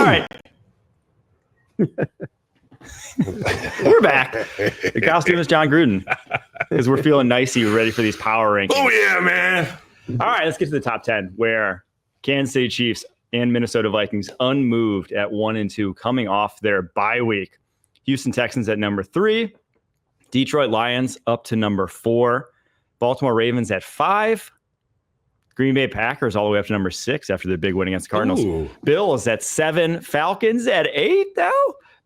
right. We're back. The costume is John Gruden because we're feeling nicey. We're ready for these power rankings. Oh, yeah, man. All right, let's get to the top 10 where Kansas City Chiefs and Minnesota Vikings unmoved at 1 and 2 coming off their bye week. Houston Texans at number 3. Detroit Lions up to number 4. Baltimore Ravens at 5. Green Bay Packers all the way up to number 6 after their big win against the Cardinals. Ooh. Bills at 7. Falcons at 8 now.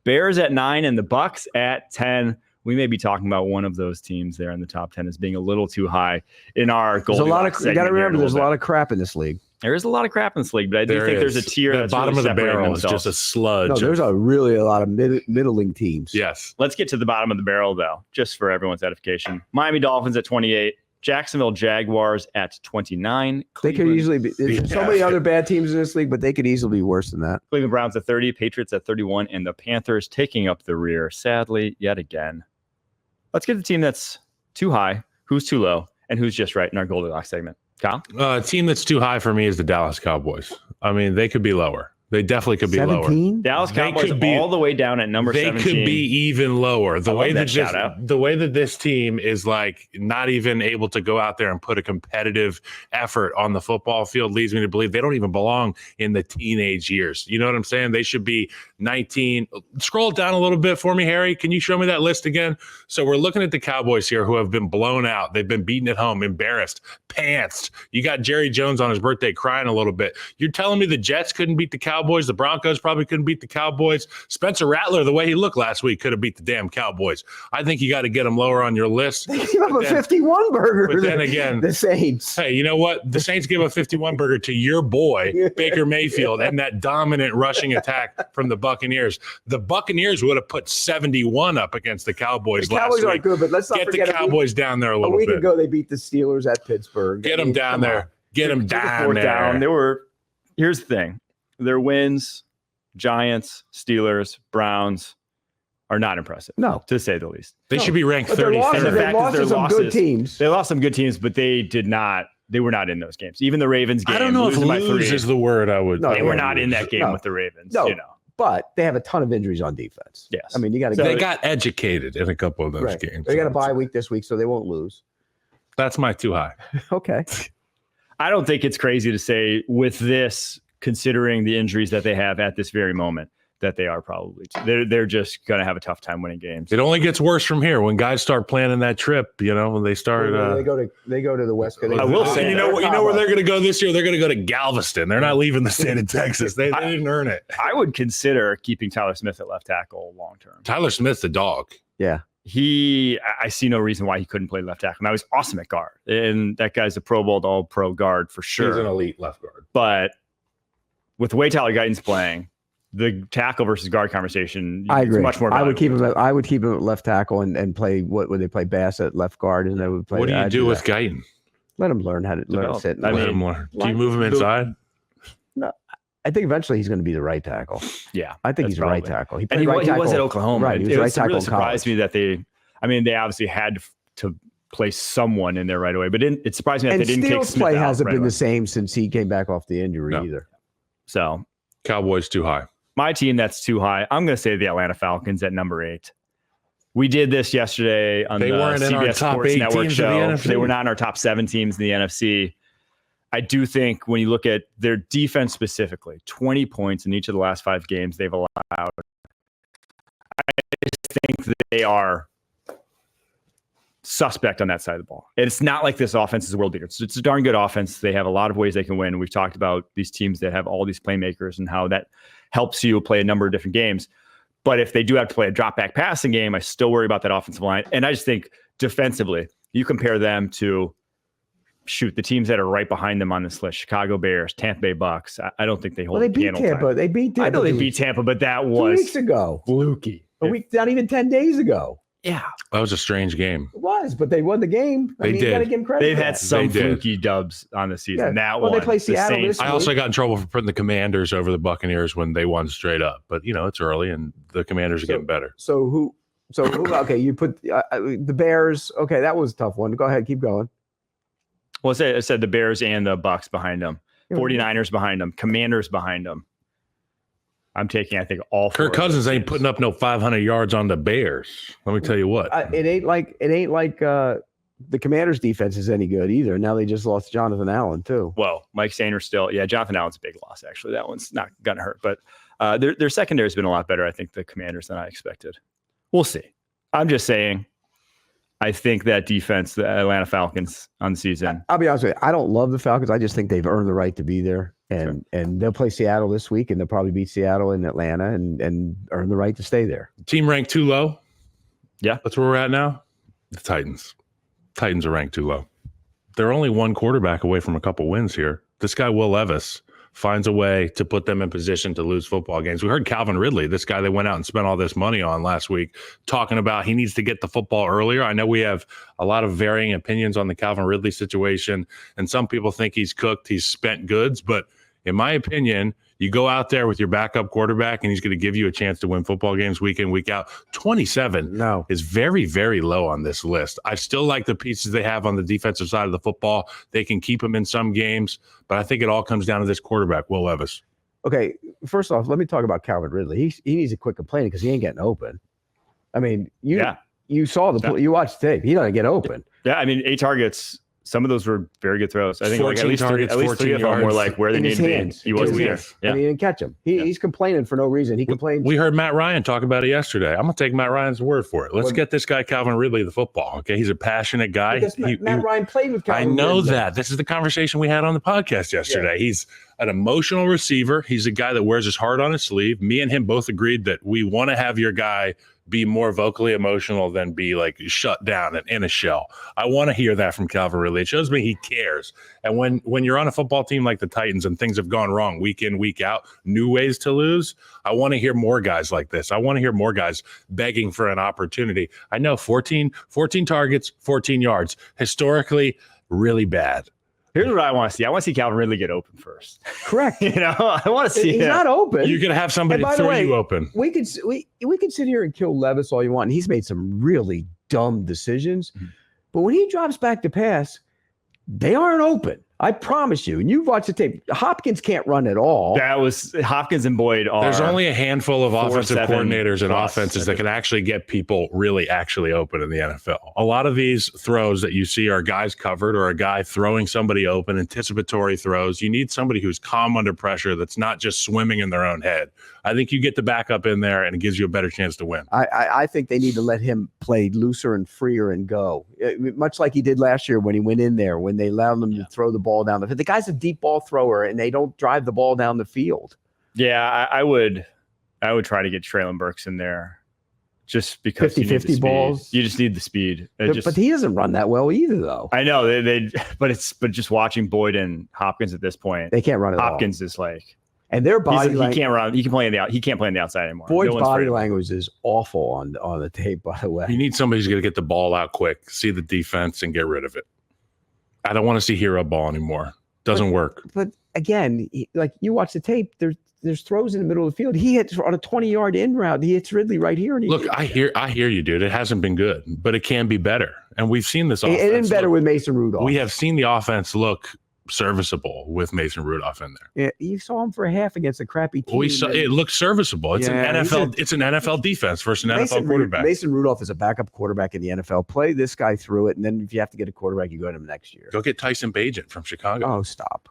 Bears at 9 and the Bucks at 10. We may be talking about one of those teams there in the top 10 as being a little too high in our Goldilocks segment. You got to remember, there's a lot of crap in this league. There is a lot of crap in this league, but I do think there's a tier that's bottom really of the barrel themselves. is just a sludge. No, there's a lot of middling teams. Yes. Let's get to the bottom of the barrel, though, just for everyone's edification. Miami Dolphins at 28. Jacksonville Jaguars at 29. They could easily be. There's so many other bad teams in this league, but they could easily be worse than that. Cleveland Browns at 30. Patriots at 31. And the Panthers taking up the rear, sadly, yet again. Let's get the team that's too high, who's too low, and who's just right in our Goldilocks segment. Kyle? A team that's too high for me is the Dallas Cowboys. I mean, they could be lower. They definitely could be 17? lower. Dallas Cowboys all the way down at number 17. They could be even lower. The way that this team is like not even able to go out there and put a competitive effort on the football field leads me to believe they don't even belong in the teenage years. You know what I'm saying? They should be 19. Scroll it down a little bit for me, Harry. Can you show me that list again? So we're looking at the Cowboys here who have been blown out. They've been beaten at home, embarrassed, pantsed. You got Jerry Jones on his birthday crying a little bit. You're telling me the Jets couldn't beat the Cowboys? The Broncos probably couldn't beat the Cowboys. Spencer Rattler, the way he looked last week, could have beat the damn Cowboys. I think you got to get them lower on your list. They gave up a 51 burger. But then again, the Saints. Hey, you know what? The Saints gave a 51 burger to your boy, Baker Mayfield, and that dominant rushing attack from the Buccaneers. The Buccaneers would have put 71 up against the Cowboys last week. The Cowboys are good, but let's not forget the Cowboys down there a little bit. A week ago, they beat the Steelers at Pittsburgh. Get them down there. Get them down there. Here's the thing. Their wins, Giants, Steelers, Browns, are not impressive. No. To say the least. They should be ranked 33rd. They lost to some good teams. They lost some good teams, but they were not in those games. Even the Ravens game. I don't know if lose is the word I would. No, they were not in that game with the Ravens. No, you know. But they have a ton of injuries on defense. Yes. I mean, you got to They got educated in a couple of those games. They got a bye week this week, so they won't lose. That's my too high. Okay. I don't think it's crazy to say with this, considering the injuries that they have at this very moment, that they are probably they're just going to have a tough time winning games. It only gets worse from here when guys start planning that trip. You know, when they start. They go to the West Coast. I will say, you know where they're going to go this year. They're going to go to Galveston. They're not leaving the state of Texas. They didn't earn it. I would consider keeping Tyler Smith at left tackle long term. Tyler Smith's a dog. Yeah. I see no reason why he couldn't play left tackle. Now he's awesome at guard, and that guy's a Pro Bowl, all-pro guard for sure. He's an elite left guard. But with the way Tyler Guyton's playing, the tackle versus guard conversation, I agree. Much more. I would keep him at left tackle and play. What would they play? Bass at left guard, and they would play. What do you do with Guyton? Let him learn how to learn to sit. Let him learn. Do you move him inside? No, I think eventually he's going to be the right tackle. Yeah, I think he's a right tackle. He was at Oklahoma. Right, he was right tackle. Really surprised me that they obviously had to place someone in there right away, but it surprised me that they didn't kick Smith play out hasn't right been away. the same since he came back off the injury either. So Cowboys too high. My team that's too high, I'm going to say the Atlanta Falcons at number 8. We did this yesterday on the CBS Sports Network show. They were not in our top 7 teams in the NFC. I do think when you look at their defense specifically, 20 points in each of the last 5 games they've allowed. I just think they are suspect on that side of the ball. And it's not like this offense is a world beater. It's a darn good offense. They have a lot of ways they can win. We've talked about these teams that have all these playmakers and how that helps you play a number of different games. But if they do have to play a drop back passing game, I still worry about that offensive line. And I just think defensively, you compare them to the teams that are right behind them on this list: Chicago Bears, Tampa Bay Bucks. I don't think they hold. Well, they beat Tampa. Time. They beat Tampa. I know they beat Tampa, but that was 2 weeks ago. Fluky. A week, not even 10 days ago. Yeah, that was a strange game. It was, but they won the game. They did. You gotta give them credit. They've had some fluky dubs on the season. Yeah. They play Seattle. I also got in trouble for putting the Commanders over the Buccaneers when they won straight up. But it's early, and the Commanders are getting better. So who? Okay, you put the Bears. Okay, that was a tough one. Go ahead, keep going. Well, I said the Bears and the Bucks behind them. 49ers behind them. Commanders behind them. I'm taking, I think, all four. Kirk Cousins ain't putting up no 500 yards on the Bears. Let me tell you what. It ain't like the Commanders' defense is any good either. Now they just lost Jonathan Allen too. Well, Mike Sanders still. Yeah, Jonathan Allen's a big loss, actually. That one's not going to hurt. But their secondary has been a lot better, I think, the Commanders, than I expected. We'll see. I'm just saying, I think that defense, the Atlanta Falcons on the season. I'll be honest with you. I don't love the Falcons. I just think they've earned the right to be there. And they'll play Seattle this week, and they'll probably beat Seattle and Atlanta and earn the right to stay there. Team ranked too low? Yeah. That's where we're at now? The Titans. Titans are ranked too low. They're only one quarterback away from a couple wins here. This guy, Will Levis, finds a way to put them in position to lose football games. We heard Calvin Ridley, this guy they went out and spent all this money on last week, talking about he needs to get the football earlier. I know we have a lot of varying opinions on the Calvin Ridley situation, and some people think he's cooked, he's spent goods, but in my opinion, you go out there with your backup quarterback and he's going to give you a chance to win football games week in, week out. 27 is very, very low on this list. I still like the pieces they have on the defensive side of the football. They can keep them in some games, but I think it all comes down to this quarterback, Will Levis. Okay, first off, let me talk about Calvin Ridley. He needs to quit complaining because he ain't getting open. I mean, you saw you watched the tape. He doesn't get open. Yeah, I mean, 8 targets. Some of those were very good throws. I think like at least targets, 3 of them were like where they need to be. He wasn't there. Yeah. And he didn't catch him. He's complaining for no reason. He complains. We heard Matt Ryan talk about it yesterday. I'm going to take Matt Ryan's word for it. Let's get this guy Calvin Ridley the football. Okay, he's a passionate guy. Matt Ryan played with Calvin Ridley. I know that. This is the conversation we had on the podcast yesterday. Yeah. He's an emotional receiver. He's a guy that wears his heart on his sleeve. Me and him both agreed that we want to have your guy be more vocally emotional than be like shut down and in a shell. I want to hear that from Calvin Ridley. It shows me he cares. And when you're on a football team like the Titans and things have gone wrong week in, week out, new ways to lose, I want to hear more guys like this. I want to hear more guys begging for an opportunity. I know 14 targets, 14 yards, historically really bad. Here's what I want to see. I want to see Calvin Ridley get open first. Correct. I want to see He's not open. You're going to have somebody throw you open. We could sit here and kill Levis all you want. And he's made some really dumb decisions. Mm-hmm. But when he drops back to pass, they aren't open. I promise you. And you've watched the tape. Hopkins can't run at all. That was Hopkins and Boyd are. There's only a handful of offensive coordinators and offenses that can actually get people really actually open in the NFL. A lot of these throws that you see are guys covered or a guy throwing somebody open, anticipatory throws. You need somebody who's calm under pressure that's not just swimming in their own head. I think you get the backup in there and it gives you a better chance to win. I think they need to let him play looser and freer and go. Much like he did last year when he went in there, when they allowed him to throw the ball down the field. The guy's a deep ball thrower and they don't drive the ball down the field. Yeah, I would try to get Traylon Burks in there just because 50-50 balls. You just need the speed. But he doesn't run that well either, though. I know but just watching Boyd and Hopkins at this point, they can't run at all. Hopkins is like. And their body language, he can't run. He can play on the outside anymore. Boyd's body language is awful on the tape, by the way. You need somebody who's going to get the ball out quick, see the defense, and get rid of it. I don't want to see hero ball anymore. Doesn't work. But again, like you watch the tape, there's throws in the middle of the field. He hits on a 20-yard in route. He hits Ridley right here. And look, I hear you, dude. It hasn't been good, but it can be better. And we've seen this offense. It is better with Mason Rudolph. We have seen the offense look serviceable with Mason Rudolph in there. Yeah, you saw him for a half against a crappy team. It looked serviceable. It's an NFL. It's an NFL defense versus an NFL quarterback. Mason Rudolph is a backup quarterback in the NFL. Play this guy through it, and then if you have to get a quarterback, you go to him next year. Go get Tyson Bagent from Chicago. Oh, stop.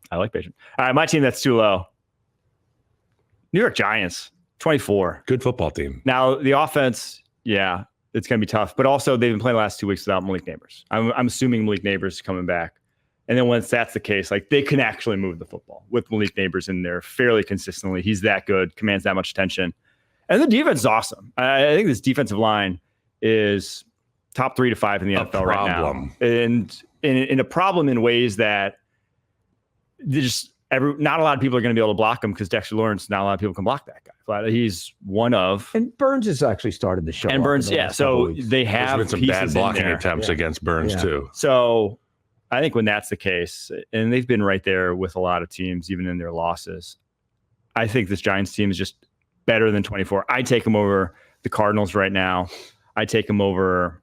I like Bagent. All right, my team that's too low. New York Giants, 24. Good football team. Now the offense, yeah, it's going to be tough, but also they've been playing the last 2 weeks without Malik Neighbors. I'm assuming Malik Neighbors is coming back. And then once that's the case, like they can actually move the football with Malik Neighbors in there fairly consistently. He's that good, commands that much attention. And the defense is awesome. I think this defensive line is top 3 to 5 in the NFL right now. And in a problem in ways that not a lot of people are going to be able to block him because Dexter Lawrence, not a lot of people can block that guy. He's one of. And Burns has actually started the show. And Burns, yeah. So they have some bad blocking attempts against Burns too. So I think when that's the case, and they've been right there with a lot of teams, even in their losses, I think this Giants team is just better than 24. I take them over the Cardinals right now. I take them over,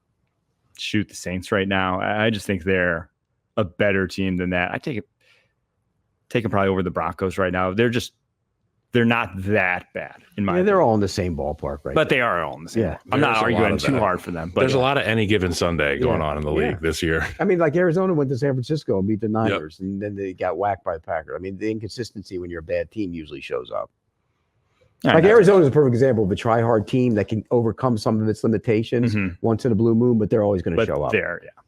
the Saints right now. I just think they're a better team than that. I take them probably over the Broncos right now. They're they're not that bad in my Yeah, opinion. they're all in the same ballpark, right? But they are all in the same. Yeah. I'm not There's a lot arguing of too that. hard for them. But There's a lot of any given Sunday going on in the league this year. I mean, like Arizona went to San Francisco and beat the Niners, and then they got whacked by the Packers. I mean, the inconsistency when you're a bad team usually shows up. Like Arizona is a perfect example of a try-hard team that can overcome some of its limitations once in a blue moon, but they're always going to show up. Yeah.